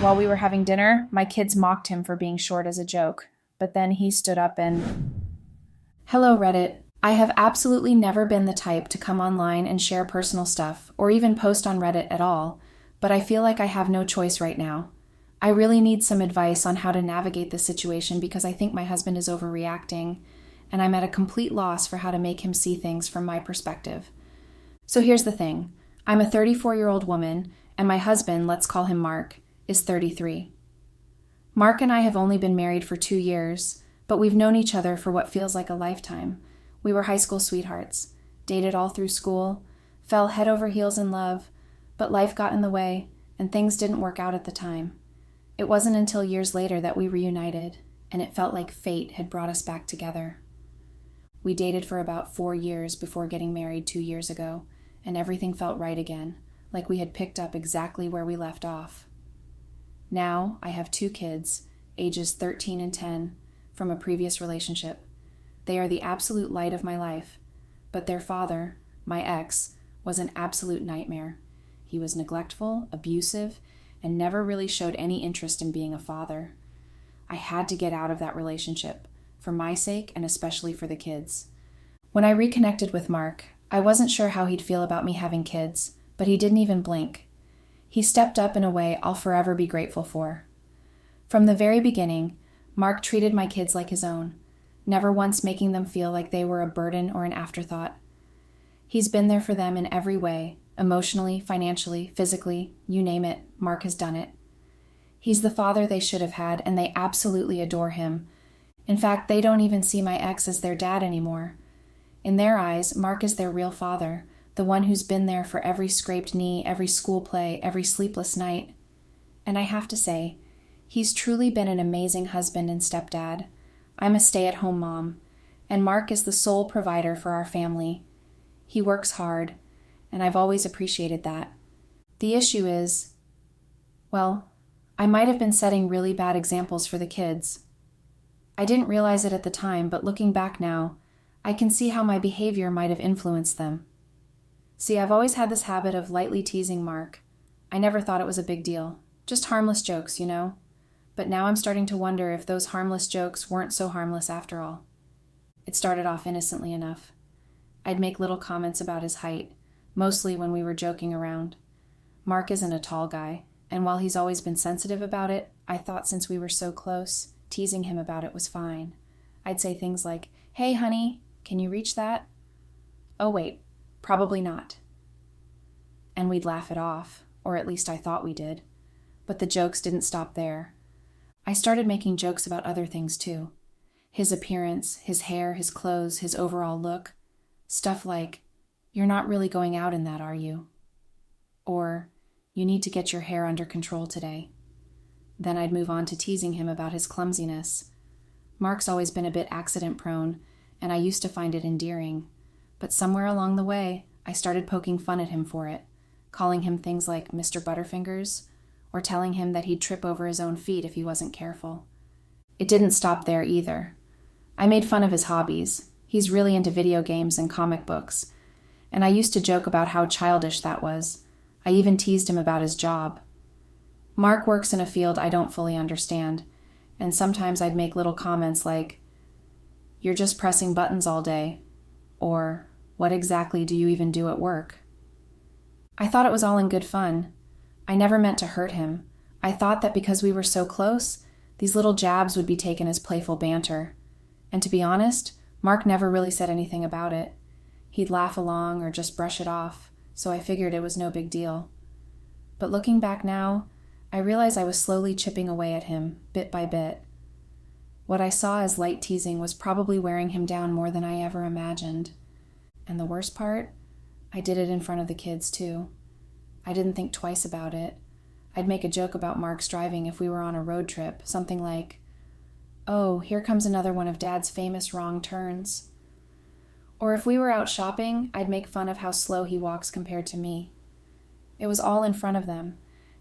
While we were having dinner, my kids mocked him for being short as a joke, but then he stood up and... Hello, Reddit. I have absolutely never been the type to come online and share personal stuff, or even post on Reddit at all, but I feel like I have no choice right now. I really need some advice on how to navigate this situation because I think my husband is overreacting, and I'm at a complete loss for how to make him see things from my perspective. So here's the thing. I'm a 34-year-old woman, and my husband, let's call him Mark, is 33. Mark and I have only been married for 2 years, but we've known each other for what feels like a lifetime. We were high school sweethearts, dated all through school, fell head over heels in love, but life got in the way, and things didn't work out at the time. It wasn't until years later that we reunited, and it felt like fate had brought us back together. We dated for about 4 years before getting married 2 years ago, and everything felt right again, like we had picked up exactly where we left off. Now, I have 2 kids, ages 13 and 10, from a previous relationship. They are the absolute light of my life, but their father, my ex, was an absolute nightmare. He was neglectful, abusive, and never really showed any interest in being a father. I had to get out of that relationship, for my sake and especially for the kids. When I reconnected with Mark, I wasn't sure how he'd feel about me having kids, but he didn't even blink. He stepped up in a way I'll forever be grateful for. From the very beginning, Mark treated my kids like his own, never once making them feel like they were a burden or an afterthought. He's been there for them in every way, emotionally, financially, physically, you name it, Mark has done it. He's the father they should have had, and they absolutely adore him. In fact, they don't even see my ex as their dad anymore. In their eyes, Mark is their real father, the one who's been there for every scraped knee, every school play, every sleepless night. And I have to say, he's truly been an amazing husband and stepdad. I'm a stay-at-home mom, and Mark is the sole provider for our family. He works hard, and I've always appreciated that. The issue is, well, I might have been setting really bad examples for the kids. I didn't realize it at the time, but looking back now, I can see how my behavior might have influenced them. See, I've always had this habit of lightly teasing Mark. I never thought it was a big deal. Just harmless jokes, you know? But now I'm starting to wonder if those harmless jokes weren't so harmless after all. It started off innocently enough. I'd make little comments about his height, mostly when we were joking around. Mark isn't a tall guy, and while he's always been sensitive about it, I thought since we were so close, teasing him about it was fine. I'd say things like, "Hey, honey, can you reach that?" "Oh, wait, probably not." And we'd laugh it off, or at least I thought we did. But the jokes didn't stop there. I started making jokes about other things too. His appearance, his hair, his clothes, his overall look. Stuff like, "You're not really going out in that, are you?" Or, "You need to get your hair under control today." Then I'd move on to teasing him about his clumsiness. Mark's always been a bit accident-prone, and I used to find it endearing. But somewhere along the way, I started poking fun at him for it, calling him things like Mr. Butterfingers, or telling him that he'd trip over his own feet if he wasn't careful. It didn't stop there either. I made fun of his hobbies. He's really into video games and comic books, and I used to joke about how childish that was. I even teased him about his job. Mark works in a field I don't fully understand, and sometimes I'd make little comments like, "You're just pressing buttons all day," or, "What exactly do you even do at work?" I thought it was all in good fun. I never meant to hurt him. I thought that because we were so close, these little jabs would be taken as playful banter. And to be honest, Mark never really said anything about it. He'd laugh along or just brush it off, so I figured it was no big deal. But looking back now, I realize I was slowly chipping away at him, bit by bit. What I saw as light teasing was probably wearing him down more than I ever imagined. And the worst part, I did it in front of the kids too. I didn't think twice about it. I'd make a joke about Mark's driving if we were on a road trip, something like, "Oh, here comes another one of Dad's famous wrong turns." Or if we were out shopping, I'd make fun of how slow he walks compared to me. It was all in front of them,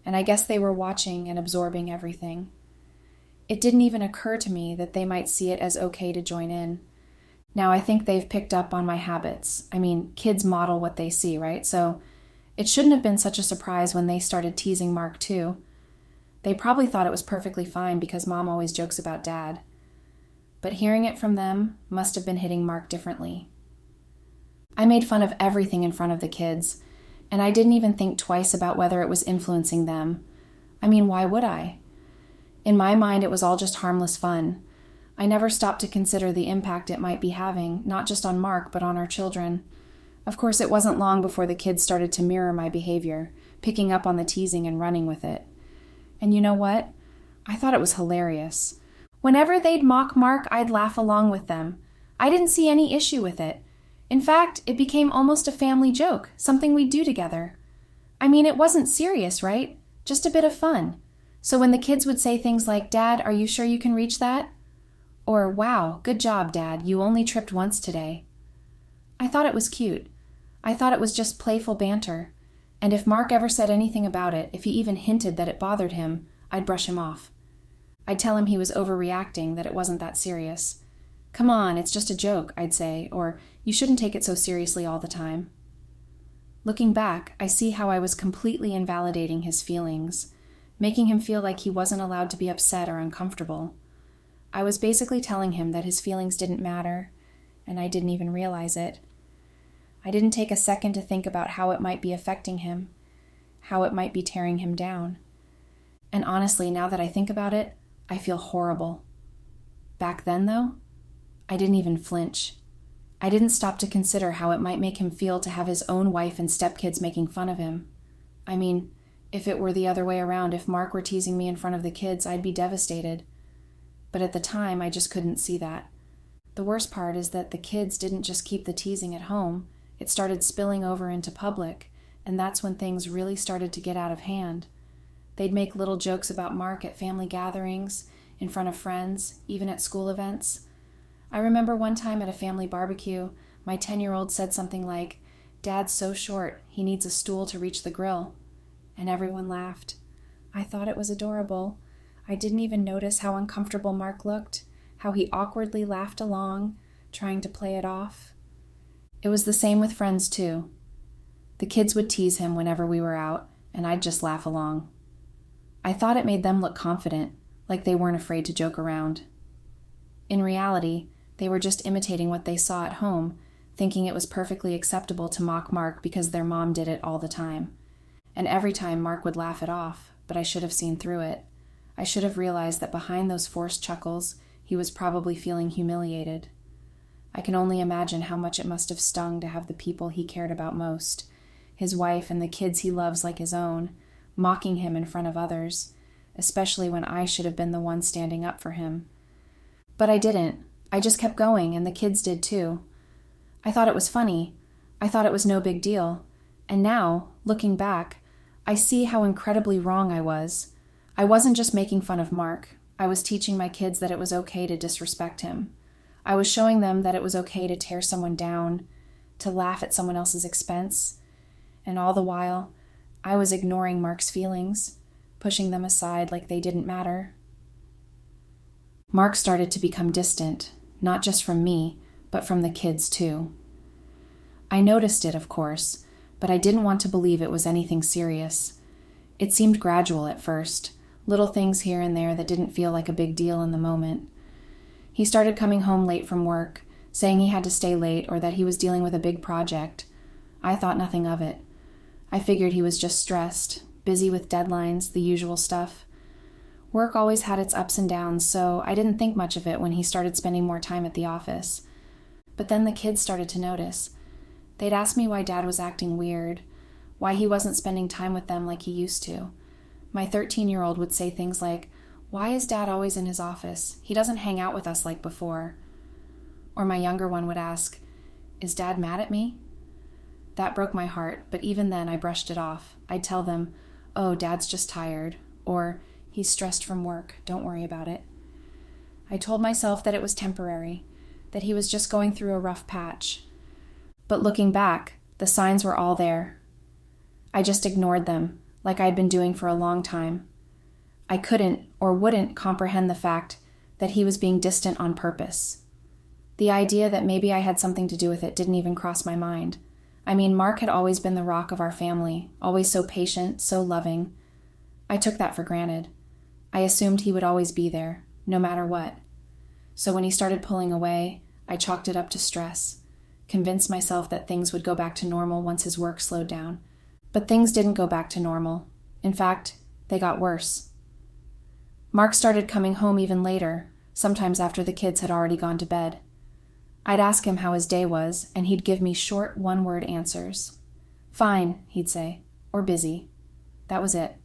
and I guess they were watching and absorbing everything. It didn't even occur to me that they might see it as okay to join in. Now I think they've picked up on my habits. I mean, kids model what they see, right? So it shouldn't have been such a surprise when they started teasing Mark too. They probably thought it was perfectly fine because Mom always jokes about Dad. But hearing it from them must have been hitting Mark differently. I made fun of everything in front of the kids, and I didn't even think twice about whether it was influencing them. I mean, why would I? In my mind, it was all just harmless fun. I never stopped to consider the impact it might be having, not just on Mark, but on our children. Of course, it wasn't long before the kids started to mirror my behavior, picking up on the teasing and running with it. And you know what? I thought it was hilarious. Whenever they'd mock Mark, I'd laugh along with them. I didn't see any issue with it. In fact, it became almost a family joke, something we'd do together. I mean, it wasn't serious, right? Just a bit of fun. So when the kids would say things like, "Dad, are you sure you can reach that?" Or, "Wow, good job, Dad, you only tripped once today," I thought it was cute. I thought it was just playful banter. And if Mark ever said anything about it, if he even hinted that it bothered him, I'd brush him off. I'd tell him he was overreacting, that it wasn't that serious. "Come on, it's just a joke," I'd say, or "You shouldn't take it so seriously all the time." Looking back, I see how I was completely invalidating his feelings, making him feel like he wasn't allowed to be upset or uncomfortable. I was basically telling him that his feelings didn't matter, and I didn't even realize it. I didn't take a second to think about how it might be affecting him, how it might be tearing him down. And honestly, now that I think about it, I feel horrible. Back then, though, I didn't even flinch. I didn't stop to consider how it might make him feel to have his own wife and stepkids making fun of him. I mean, if it were the other way around, if Mark were teasing me in front of the kids, I'd be devastated. But at the time, I just couldn't see that. The worst part is that the kids didn't just keep the teasing at home. It started spilling over into public, and that's when things really started to get out of hand. They'd make little jokes about Mark at family gatherings, in front of friends, even at school events. I remember one time at a family barbecue, my 10-year-old said something like, "Dad's so short, he needs a stool to reach the grill." And everyone laughed. I thought it was adorable. I didn't even notice how uncomfortable Mark looked, how he awkwardly laughed along, trying to play it off. It was the same with friends, too. The kids would tease him whenever we were out, and I'd just laugh along. I thought it made them look confident, like they weren't afraid to joke around. In reality, they were just imitating what they saw at home, thinking it was perfectly acceptable to mock Mark because their mom did it all the time. And every time Mark would laugh it off, but I should have seen through it. I should have realized that behind those forced chuckles, he was probably feeling humiliated. I can only imagine how much it must have stung to have the people he cared about most, his wife and the kids he loves like his own, mocking him in front of others, especially when I should have been the one standing up for him. But I didn't. I just kept going, and the kids did too. I thought it was funny. I thought it was no big deal. And now, looking back, I see how incredibly wrong I was. I wasn't just making fun of Mark. I was teaching my kids that it was okay to disrespect him. I was showing them that it was okay to tear someone down, to laugh at someone else's expense. And all the while, I was ignoring Mark's feelings, pushing them aside like they didn't matter. Mark started to become distant, not just from me, but from the kids too. I noticed it, of course, but I didn't want to believe it was anything serious. It seemed gradual at first, little things here and there that didn't feel like a big deal in the moment. He started coming home late from work, saying he had to stay late or that he was dealing with a big project. I thought nothing of it. I figured he was just stressed, busy with deadlines, the usual stuff. Work always had its ups and downs, so I didn't think much of it when he started spending more time at the office. But then the kids started to notice. They'd ask me why Dad was acting weird, why he wasn't spending time with them like he used to. My 13-year-old would say things like, "Why is Dad always in his office? He doesn't hang out with us like before." Or my younger one would ask, "Is Dad mad at me?" That broke my heart, but even then I brushed it off. I'd tell them, "Oh, Dad's just tired," or "He's stressed from work, don't worry about it." I told myself that it was temporary, that he was just going through a rough patch. But looking back, the signs were all there. I just ignored them, like I'd been doing for a long time. I couldn't or wouldn't comprehend the fact that he was being distant on purpose. The idea that maybe I had something to do with it didn't even cross my mind. I mean, Mark had always been the rock of our family, always so patient, so loving. I took that for granted. I assumed he would always be there, no matter what. So when he started pulling away, I chalked it up to stress, convinced myself that things would go back to normal once his work slowed down. But things didn't go back to normal. In fact, they got worse. Mark started coming home even later, sometimes after the kids had already gone to bed. I'd ask him how his day was, and he'd give me short, one-word answers. Fine, he'd say, or busy. That was it.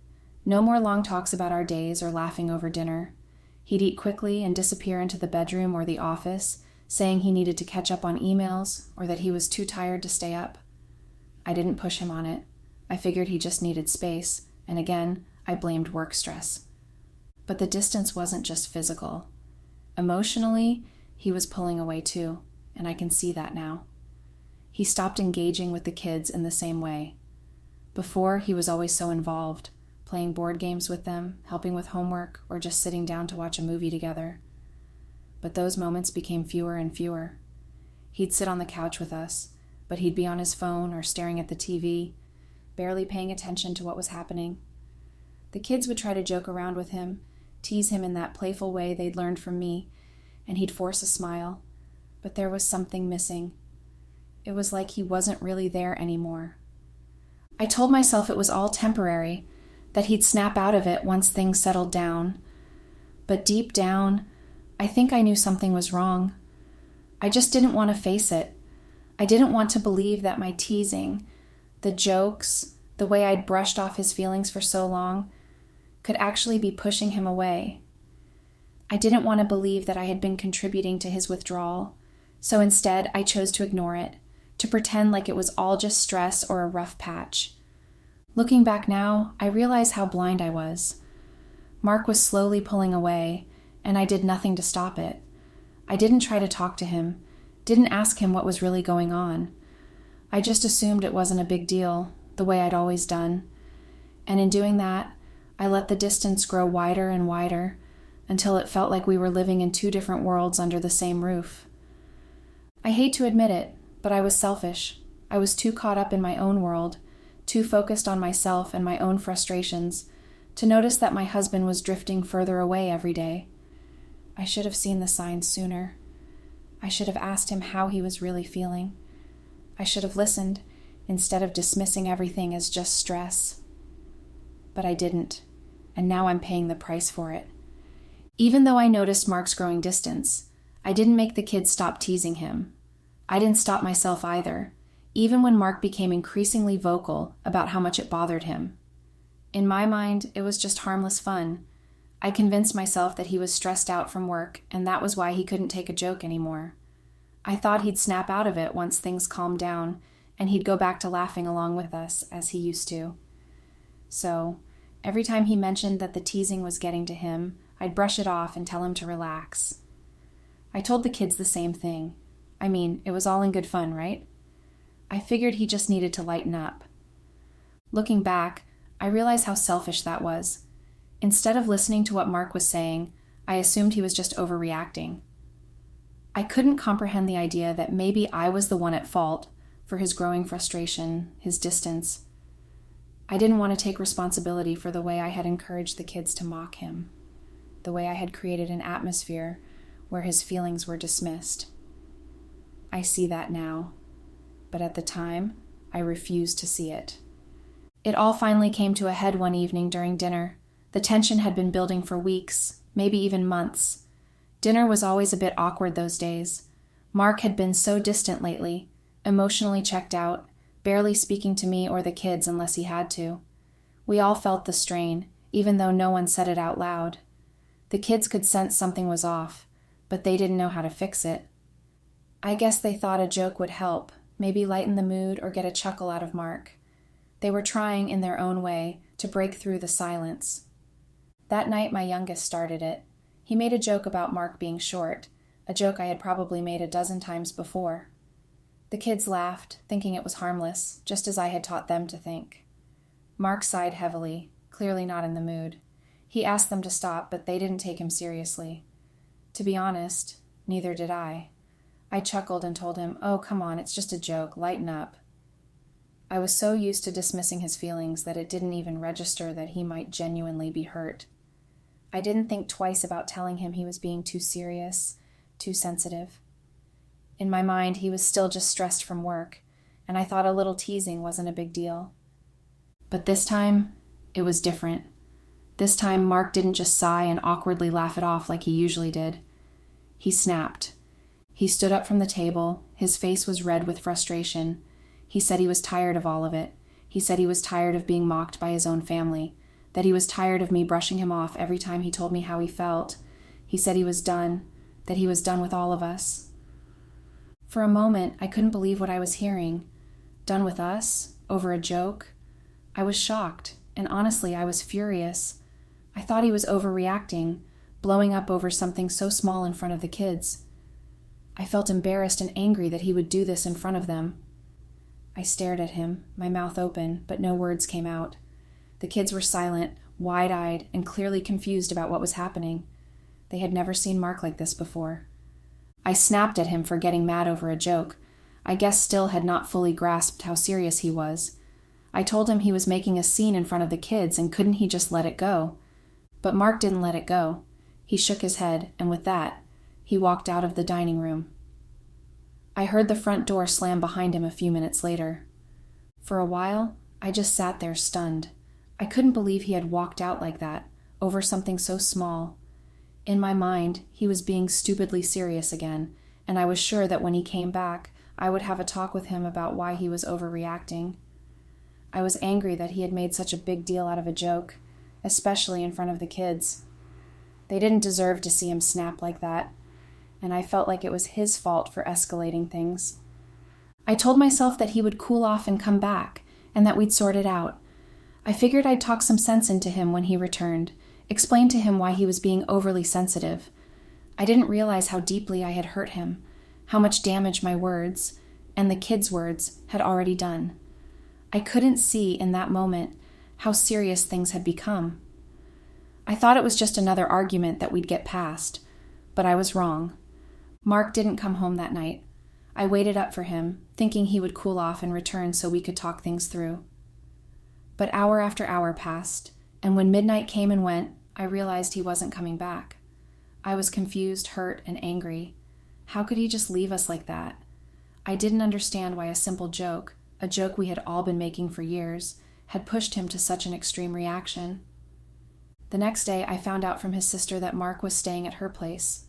No more long talks about our days or laughing over dinner. He'd eat quickly and disappear into the bedroom or the office, saying he needed to catch up on emails or that he was too tired to stay up. I didn't push him on it. I figured he just needed space, and again, I blamed work stress. But the distance wasn't just physical. Emotionally, he was pulling away too, and I can see that now. He stopped engaging with the kids in the same way. Before, he was always so involved, playing board games with them, helping with homework, or just sitting down to watch a movie together. But those moments became fewer and fewer. He'd sit on the couch with us, but he'd be on his phone or staring at the TV, barely paying attention to what was happening. The kids would try to joke around with him, tease him in that playful way they'd learned from me, and he'd force a smile, but there was something missing. It was like he wasn't really there anymore. I told myself it was all temporary, that he'd snap out of it once things settled down. But deep down, I think I knew something was wrong. I just didn't want to face it. I didn't want to believe that my teasing, the jokes, the way I'd brushed off his feelings for so long, could actually be pushing him away. I didn't want to believe that I had been contributing to his withdrawal, so instead I chose to ignore it, to pretend like it was all just stress or a rough patch. Looking back now, I realize how blind I was. Mark was slowly pulling away, and I did nothing to stop it. I didn't try to talk to him, didn't ask him what was really going on. I just assumed it wasn't a big deal, the way I'd always done. And in doing that, I let the distance grow wider and wider until it felt like we were living in two different worlds under the same roof. I hate to admit it, but I was selfish. I was too caught up in my own world, too focused on myself and my own frustrations, to notice that my husband was drifting further away every day. I should have seen the signs sooner. I should have asked him how he was really feeling. I should have listened, instead of dismissing everything as just stress. But I didn't, and now I'm paying the price for it. Even though I noticed Mark's growing distance, I didn't make the kids stop teasing him. I didn't stop myself either, even when Mark became increasingly vocal about how much it bothered him. In my mind, it was just harmless fun. I convinced myself that he was stressed out from work, and that was why he couldn't take a joke anymore. I thought he'd snap out of it once things calmed down, and he'd go back to laughing along with us, as he used to. So, every time he mentioned that the teasing was getting to him, I'd brush it off and tell him to relax. I told the kids the same thing. I mean, it was all in good fun, right? I figured he just needed to lighten up. Looking back, I realized how selfish that was. Instead of listening to what Mark was saying, I assumed he was just overreacting. I couldn't comprehend the idea that maybe I was the one at fault for his growing frustration, his distance. I didn't want to take responsibility for the way I had encouraged the kids to mock him, the way I had created an atmosphere where his feelings were dismissed. I see that now, but at the time, I refused to see it. It all finally came to a head one evening during dinner. The tension had been building for weeks, maybe even months. Dinner was always a bit awkward those days. Mark had been so distant lately, emotionally checked out, barely speaking to me or the kids unless he had to. We all felt the strain, even though no one said it out loud. The kids could sense something was off, but they didn't know how to fix it. I guess they thought a joke would help, maybe lighten the mood or get a chuckle out of Mark. They were trying, in their own way, to break through the silence. That night, my youngest started it. He made a joke about Mark being short, a joke I had probably made a dozen times before. The kids laughed, thinking it was harmless, just as I had taught them to think. Mark sighed heavily, clearly not in the mood. He asked them to stop, but they didn't take him seriously. To be honest, neither did I. I chuckled and told him, "Oh, come on, it's just a joke, lighten up." I was so used to dismissing his feelings that it didn't even register that he might genuinely be hurt. I didn't think twice about telling him he was being too serious, too sensitive. In my mind, he was still just stressed from work, and I thought a little teasing wasn't a big deal. But this time, it was different. This time, Mark didn't just sigh and awkwardly laugh it off like he usually did. He snapped. He stood up from the table. His face was red with frustration. He said he was tired of all of it. He said he was tired of being mocked by his own family, that he was tired of me brushing him off every time he told me how he felt. He said he was done, that he was done with all of us. For a moment, I couldn't believe what I was hearing. Done with us? Over a joke? I was shocked, and honestly, I was furious. I thought he was overreacting, blowing up over something so small in front of the kids. I felt embarrassed and angry that he would do this in front of them. I stared at him, my mouth open, but no words came out. The kids were silent, wide-eyed, and clearly confused about what was happening. They had never seen Mark like this before. I snapped at him for getting mad over a joke. I guess still had not fully grasped how serious he was. I told him he was making a scene in front of the kids and couldn't he just let it go? But Mark didn't let it go. He shook his head, and with that, he walked out of the dining room. I heard the front door slam behind him a few minutes later. For a while, I just sat there stunned. I couldn't believe he had walked out like that, over something so small. In my mind, he was being stupidly serious again, and I was sure that when he came back, I would have a talk with him about why he was overreacting. I was angry that he had made such a big deal out of a joke, especially in front of the kids. They didn't deserve to see him snap like that, and I felt like it was his fault for escalating things. I told myself that he would cool off and come back, and that we'd sort it out. I figured I'd talk some sense into him when he returned, explain to him why he was being overly sensitive. I didn't realize how deeply I had hurt him, how much damage my words, and the kids' words, had already done. I couldn't see in that moment how serious things had become. I thought it was just another argument that we'd get past, but I was wrong. Mark didn't come home that night. I waited up for him, thinking he would cool off and return so we could talk things through. But hour after hour passed, and when midnight came and went, I realized he wasn't coming back. I was confused, hurt, and angry. How could he just leave us like that? I didn't understand why a simple joke, a joke we had all been making for years, had pushed him to such an extreme reaction. The next day, I found out from his sister that Mark was staying at her place.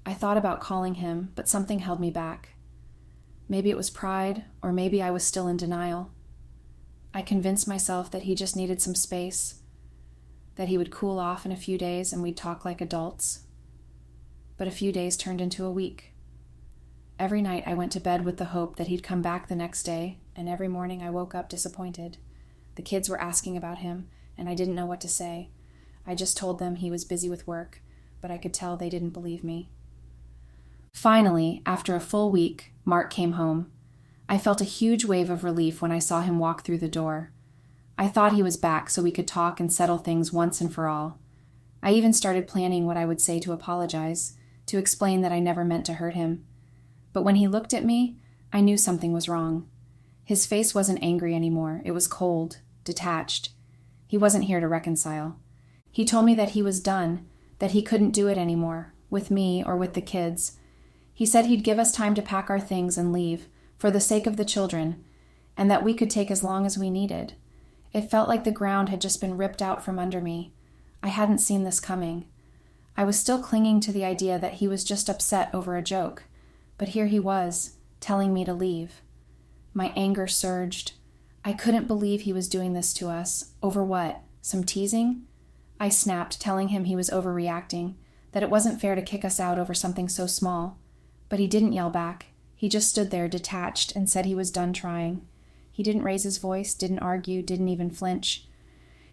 I thought about calling him, but something held me back. Maybe it was pride, or maybe I was still in denial. I convinced myself that he just needed some space, that he would cool off in a few days and we'd talk like adults. But a few days turned into a week. Every night I went to bed with the hope that he'd come back the next day, and every morning I woke up disappointed. The kids were asking about him, and I didn't know what to say. I just told them he was busy with work, but I could tell they didn't believe me. Finally, after a full week, Mark came home. I felt a huge wave of relief when I saw him walk through the door. I thought he was back so we could talk and settle things once and for all. I even started planning what I would say to apologize, to explain that I never meant to hurt him. But when he looked at me, I knew something was wrong. His face wasn't angry anymore. It was cold, detached. He wasn't here to reconcile. He told me that he was done, that he couldn't do it anymore, with me or with the kids. He said he'd give us time to pack our things and leave, for the sake of the children, and that we could take as long as we needed. It felt like the ground had just been ripped out from under me. I hadn't seen this coming. I was still clinging to the idea that he was just upset over a joke, but here he was, telling me to leave. My anger surged. I couldn't believe he was doing this to us. Over what? Some teasing? I snapped, telling him he was overreacting, that it wasn't fair to kick us out over something so small. But he didn't yell back. He just stood there detached and said he was done trying. He didn't raise his voice, didn't argue, didn't even flinch.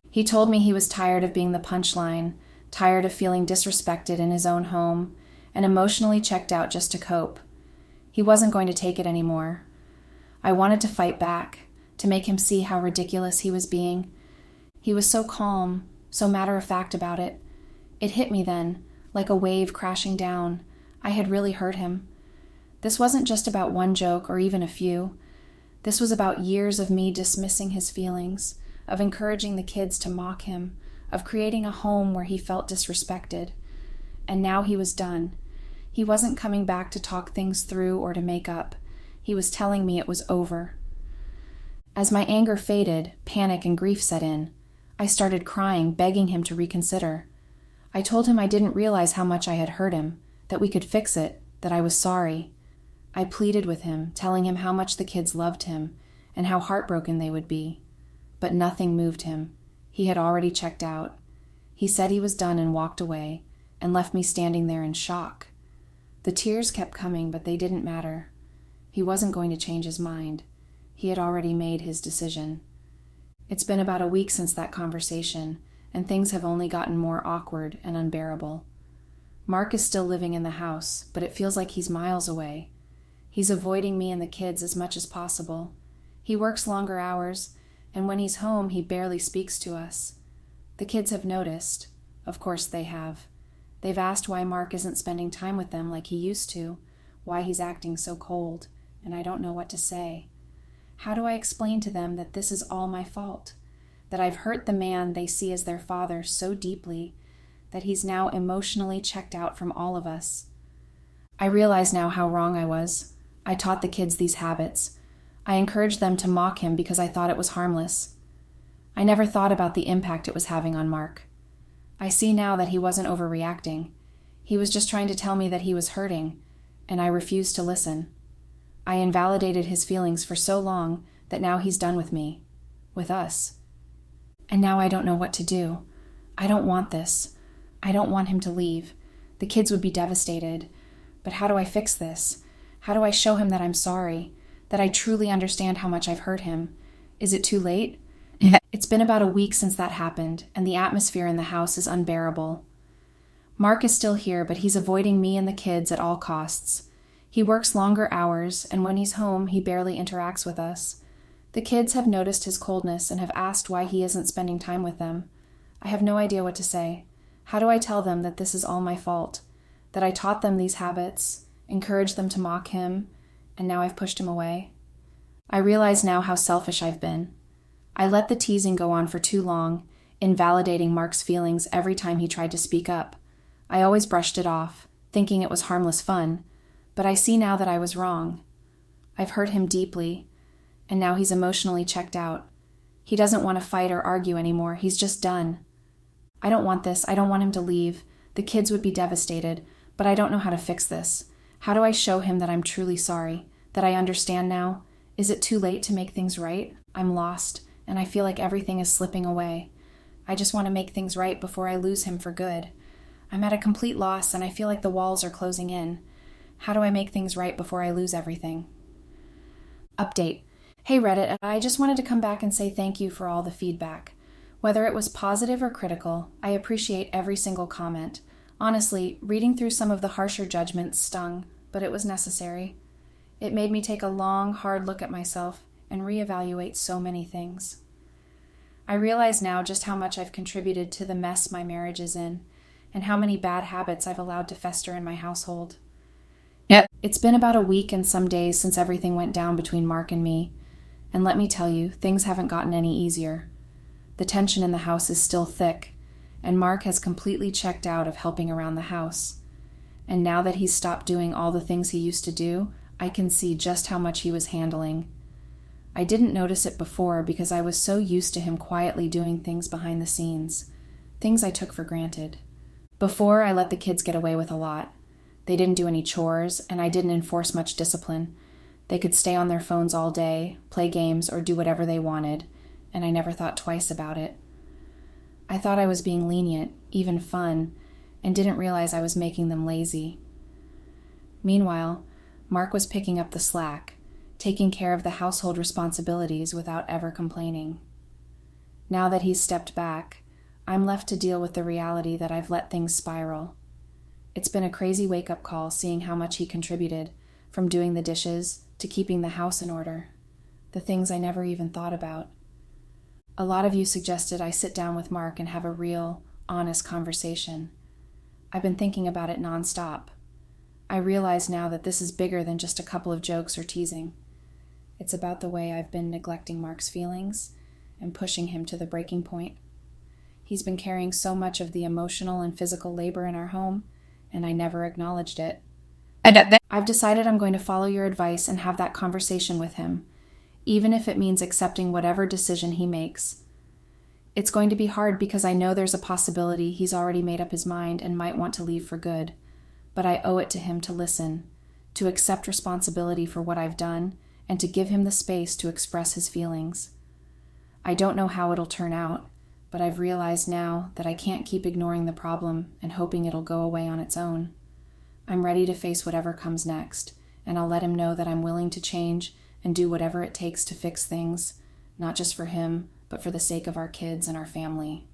He told me he was tired of being the punchline, tired of feeling disrespected in his own home, and emotionally checked out just to cope. He wasn't going to take it anymore. I wanted to fight back, to make him see how ridiculous he was being. He was so calm, so matter-of-fact about it. It hit me then, like a wave crashing down. I had really hurt him. This wasn't just about one joke or even a few. This was about years of me dismissing his feelings, of encouraging the kids to mock him, of creating a home where he felt disrespected. And now he was done. He wasn't coming back to talk things through or to make up. He was telling me it was over. As my anger faded, panic and grief set in. I started crying, begging him to reconsider. I told him I didn't realize how much I had hurt him, that we could fix it, that I was sorry. I pleaded with him, telling him how much the kids loved him and how heartbroken they would be. But nothing moved him. He had already checked out. He said he was done and walked away, and left me standing there in shock. The tears kept coming, but they didn't matter. He wasn't going to change his mind. He had already made his decision. It's been about a week since that conversation, and things have only gotten more awkward and unbearable. Mark is still living in the house, but it feels like he's miles away. He's avoiding me and the kids as much as possible. He works longer hours, and when he's home, he barely speaks to us. The kids have noticed. Of course they have. They've asked why Mark isn't spending time with them like he used to, why he's acting so cold, and I don't know what to say. How do I explain to them that this is all my fault? That I've hurt the man they see as their father so deeply that he's now emotionally checked out from all of us? I realize now how wrong I was. I taught the kids these habits. I encouraged them to mock him because I thought it was harmless. I never thought about the impact it was having on Mark. I see now that he wasn't overreacting. He was just trying to tell me that he was hurting, and I refused to listen. I invalidated his feelings for so long that now he's done with me, with us. And now I don't know what to do. I don't want this. I don't want him to leave. The kids would be devastated. But how do I fix this? How do I show him that I'm sorry, that I truly understand how much I've hurt him? Is it too late? It's been about a week since that happened, and the atmosphere in the house is unbearable. Mark is still here, but he's avoiding me and the kids at all costs. He works longer hours, and when he's home, he barely interacts with us. The kids have noticed his coldness and have asked why he isn't spending time with them. I have no idea what to say. How do I tell them that this is all my fault? That I taught them these habits, encouraged them to mock him, and now I've pushed him away? I realize now how selfish I've been. I let the teasing go on for too long, invalidating Mark's feelings every time he tried to speak up. I always brushed it off, thinking it was harmless fun, but I see now that I was wrong. I've hurt him deeply, and now he's emotionally checked out. He doesn't want to fight or argue anymore. He's just done. I don't want this. I don't want him to leave. The kids would be devastated, but I don't know how to fix this. How do I show him that I'm truly sorry, that I understand now? Is it too late to make things right? I'm lost, and I feel like everything is slipping away. I just want to make things right before I lose him for good. I'm at a complete loss, and I feel like the walls are closing in. How do I make things right before I lose everything? Update. Hey Reddit, I just wanted to come back and say thank you for all the feedback. Whether it was positive or critical, I appreciate every single comment. Honestly, reading through some of the harsher judgments stung, but it was necessary. It made me take a long, hard look at myself and reevaluate so many things. I realize now just how much I've contributed to the mess my marriage is in, and how many bad habits I've allowed to fester in my household. It's been about a week and some days since everything went down between Mark and me, and let me tell you, things haven't gotten any easier. The tension in the house is still thick, and Mark has completely checked out of helping around the house. And now that he's stopped doing all the things he used to do, I can see just how much he was handling. I didn't notice it before because I was so used to him quietly doing things behind the scenes, things I took for granted. Before, I let the kids get away with a lot. They didn't do any chores, and I didn't enforce much discipline. They could stay on their phones all day, play games, or do whatever they wanted, and I never thought twice about it. I thought I was being lenient, even fun, and didn't realize I was making them lazy. Meanwhile, Mark was picking up the slack, taking care of the household responsibilities without ever complaining. Now that he's stepped back, I'm left to deal with the reality that I've let things spiral. It's been a crazy wake-up call seeing how much he contributed, from doing the dishes to keeping the house in order, the things I never even thought about. A lot of you suggested I sit down with Mark and have a real, honest conversation. I've been thinking about it nonstop. I realize now that this is bigger than just a couple of jokes or teasing. It's about the way I've been neglecting Mark's feelings and pushing him to the breaking point. He's been carrying so much of the emotional and physical labor in our home, and I never acknowledged it. I've decided I'm going to follow your advice and have that conversation with him, even if it means accepting whatever decision he makes. It's going to be hard because I know there's a possibility he's already made up his mind and might want to leave for good, but I owe it to him to listen, to accept responsibility for what I've done, and to give him the space to express his feelings. I don't know how it'll turn out, but I've realized now that I can't keep ignoring the problem and hoping it'll go away on its own. I'm ready to face whatever comes next, and I'll let him know that I'm willing to change and do whatever it takes to fix things, not just for him, but for the sake of our kids and our family.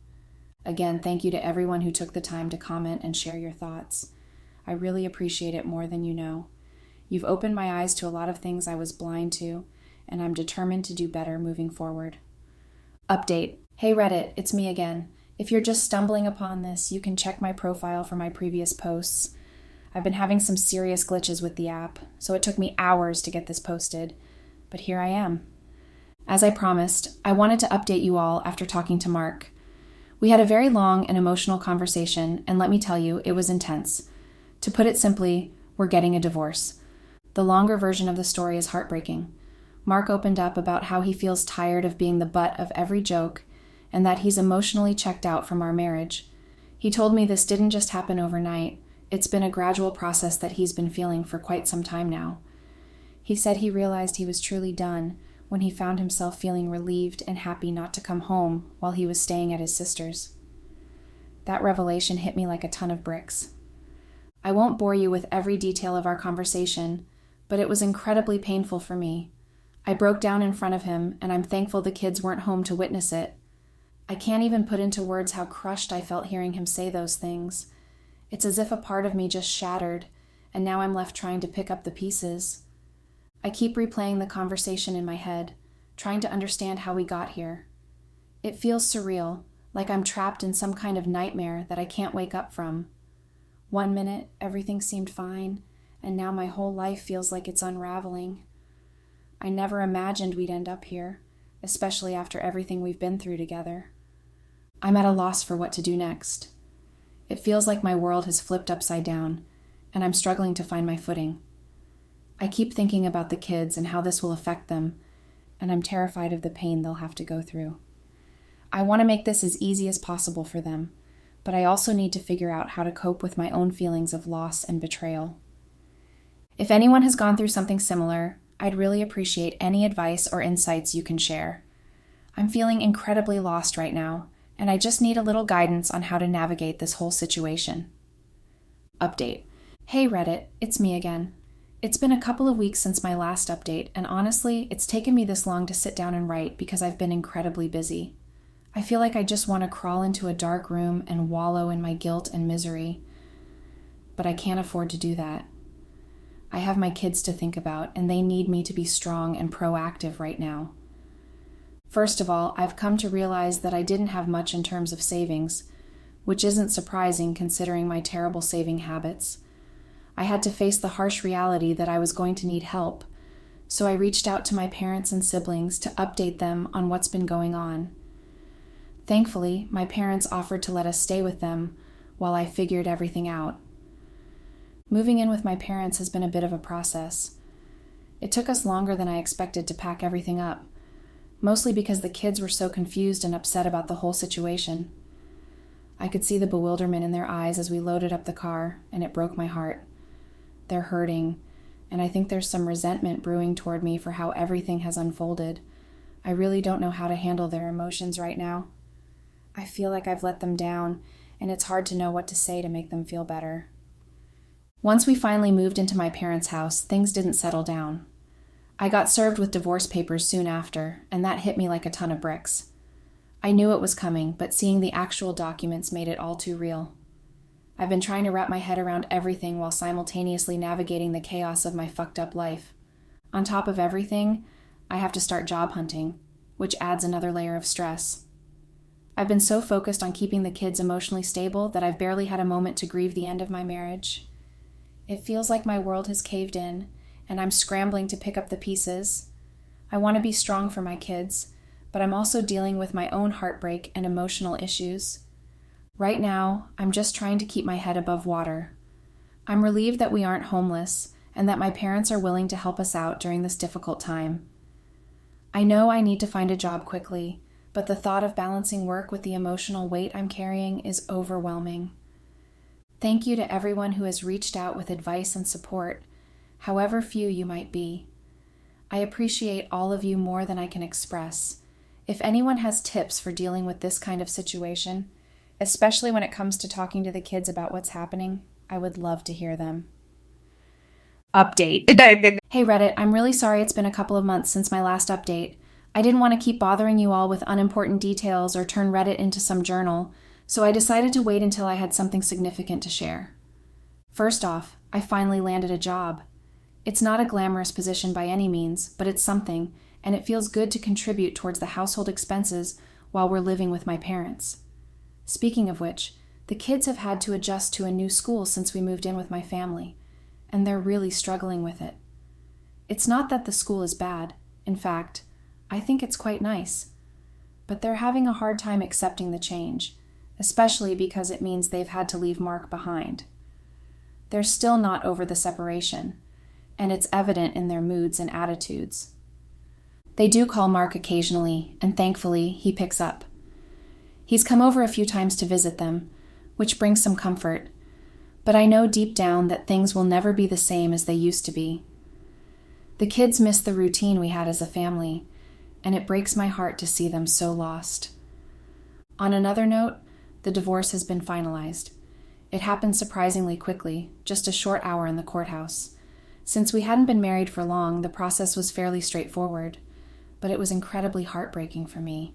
Again, thank you to everyone who took the time to comment and share your thoughts. I really appreciate it more than you know. You've opened my eyes to a lot of things I was blind to, and I'm determined to do better moving forward. Update. Hey Reddit, it's me again. If you're just stumbling upon this, you can check my profile for my previous posts. I've been having some serious glitches with the app, so it took me hours to get this posted, but here I am. As I promised, I wanted to update you all after talking to Mark. We had a very long and emotional conversation, and let me tell you, it was intense. To put it simply, we're getting a divorce. The longer version of the story is heartbreaking. Mark opened up about how he feels tired of being the butt of every joke, and that he's emotionally checked out from our marriage. He told me this didn't just happen overnight. It's been a gradual process that he's been feeling for quite some time now. He said he realized he was truly done when he found himself feeling relieved and happy not to come home while he was staying at his sister's. That revelation hit me like a ton of bricks. I won't bore you with every detail of our conversation, but it was incredibly painful for me. I broke down in front of him, and I'm thankful the kids weren't home to witness it. I can't even put into words how crushed I felt hearing him say those things. It's as if a part of me just shattered, and now I'm left trying to pick up the pieces. I keep replaying the conversation in my head, trying to understand how we got here. It feels surreal, like I'm trapped in some kind of nightmare that I can't wake up from. One minute, everything seemed fine, and now my whole life feels like it's unraveling. I never imagined we'd end up here, especially after everything we've been through together. I'm at a loss for what to do next. It feels like my world has flipped upside down, and I'm struggling to find my footing. I keep thinking about the kids and how this will affect them, and I'm terrified of the pain they'll have to go through. I want to make this as easy as possible for them, but I also need to figure out how to cope with my own feelings of loss and betrayal. If anyone has gone through something similar, I'd really appreciate any advice or insights you can share. I'm feeling incredibly lost right now, and I just need a little guidance on how to navigate this whole situation. Update. Hey Reddit, it's me again. It's been a couple of weeks since my last update, and honestly, it's taken me this long to sit down and write because I've been incredibly busy. I feel like I just want to crawl into a dark room and wallow in my guilt and misery, but I can't afford to do that. I have my kids to think about, and they need me to be strong and proactive right now. First of all, I've come to realize that I didn't have much in terms of savings, which isn't surprising considering my terrible saving habits. I had to face the harsh reality that I was going to need help, so I reached out to my parents and siblings to update them on what's been going on. Thankfully, my parents offered to let us stay with them while I figured everything out. Moving in with my parents has been a bit of a process. It took us longer than I expected to pack everything up, mostly because the kids were so confused and upset about the whole situation. I could see the bewilderment in their eyes as we loaded up the car, and it broke my heart. They're hurting, and I think there's some resentment brewing toward me for how everything has unfolded. I really don't know how to handle their emotions right now. I feel like I've let them down, and it's hard to know what to say to make them feel better. Once we finally moved into my parents' house, things didn't settle down. I got served with divorce papers soon after, and that hit me like a ton of bricks. I knew it was coming, but seeing the actual documents made it all too real. I've been trying to wrap my head around everything while simultaneously navigating the chaos of my fucked up life. On top of everything, I have to start job hunting, which adds another layer of stress. I've been so focused on keeping the kids emotionally stable that I've barely had a moment to grieve the end of my marriage. It feels like my world has caved in, and I'm scrambling to pick up the pieces. I want to be strong for my kids, but I'm also dealing with my own heartbreak and emotional issues. Right now, I'm just trying to keep my head above water. I'm relieved that we aren't homeless and that my parents are willing to help us out during this difficult time. I know I need to find a job quickly, but the thought of balancing work with the emotional weight I'm carrying is overwhelming. Thank you to everyone who has reached out with advice and support, however few you might be. I appreciate all of you more than I can express. If anyone has tips for dealing with this kind of situation, especially when it comes to talking to the kids about what's happening, I would love to hear them. Update. Hey Reddit, I'm really sorry it's been a couple of months since my last update. I didn't want to keep bothering you all with unimportant details or turn Reddit into some journal, so I decided to wait until I had something significant to share. First off, I finally landed a job. It's not a glamorous position by any means, but it's something, and it feels good to contribute towards the household expenses while we're living with my parents. Speaking of which, the kids have had to adjust to a new school since we moved in with my family, and they're really struggling with it. It's not that the school is bad. In fact, I think it's quite nice. But they're having a hard time accepting the change, especially because it means they've had to leave Mark behind. They're still not over the separation, and it's evident in their moods and attitudes. They do call Mark occasionally, and thankfully, he picks up. He's come over a few times to visit them, which brings some comfort, but I know deep down that things will never be the same as they used to be. The kids miss the routine we had as a family, and it breaks my heart to see them so lost. On another note, the divorce has been finalized. It happened surprisingly quickly, just a short hour in the courthouse. Since we hadn't been married for long, the process was fairly straightforward, but it was incredibly heartbreaking for me.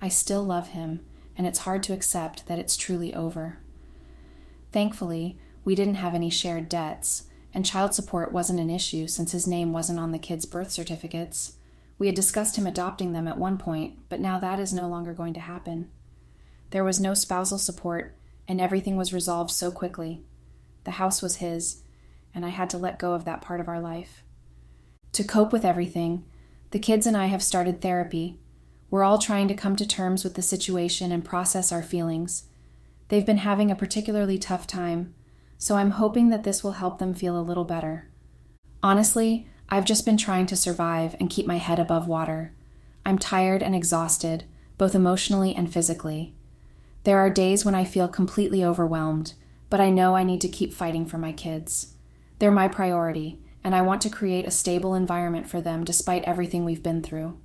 I still love him, and it's hard to accept that it's truly over. Thankfully, we didn't have any shared debts, and child support wasn't an issue since his name wasn't on the kids' birth certificates. We had discussed him adopting them at one point, but now that is no longer going to happen. There was no spousal support, and everything was resolved so quickly. The house was his, and I had to let go of that part of our life. To cope with everything, the kids and I have started therapy. We're all trying to come to terms with the situation and process our feelings. They've been having a particularly tough time, so I'm hoping that this will help them feel a little better. Honestly, I've just been trying to survive and keep my head above water. I'm tired and exhausted, both emotionally and physically. There are days when I feel completely overwhelmed, but I know I need to keep fighting for my kids. They're my priority, and I want to create a stable environment for them despite everything we've been through.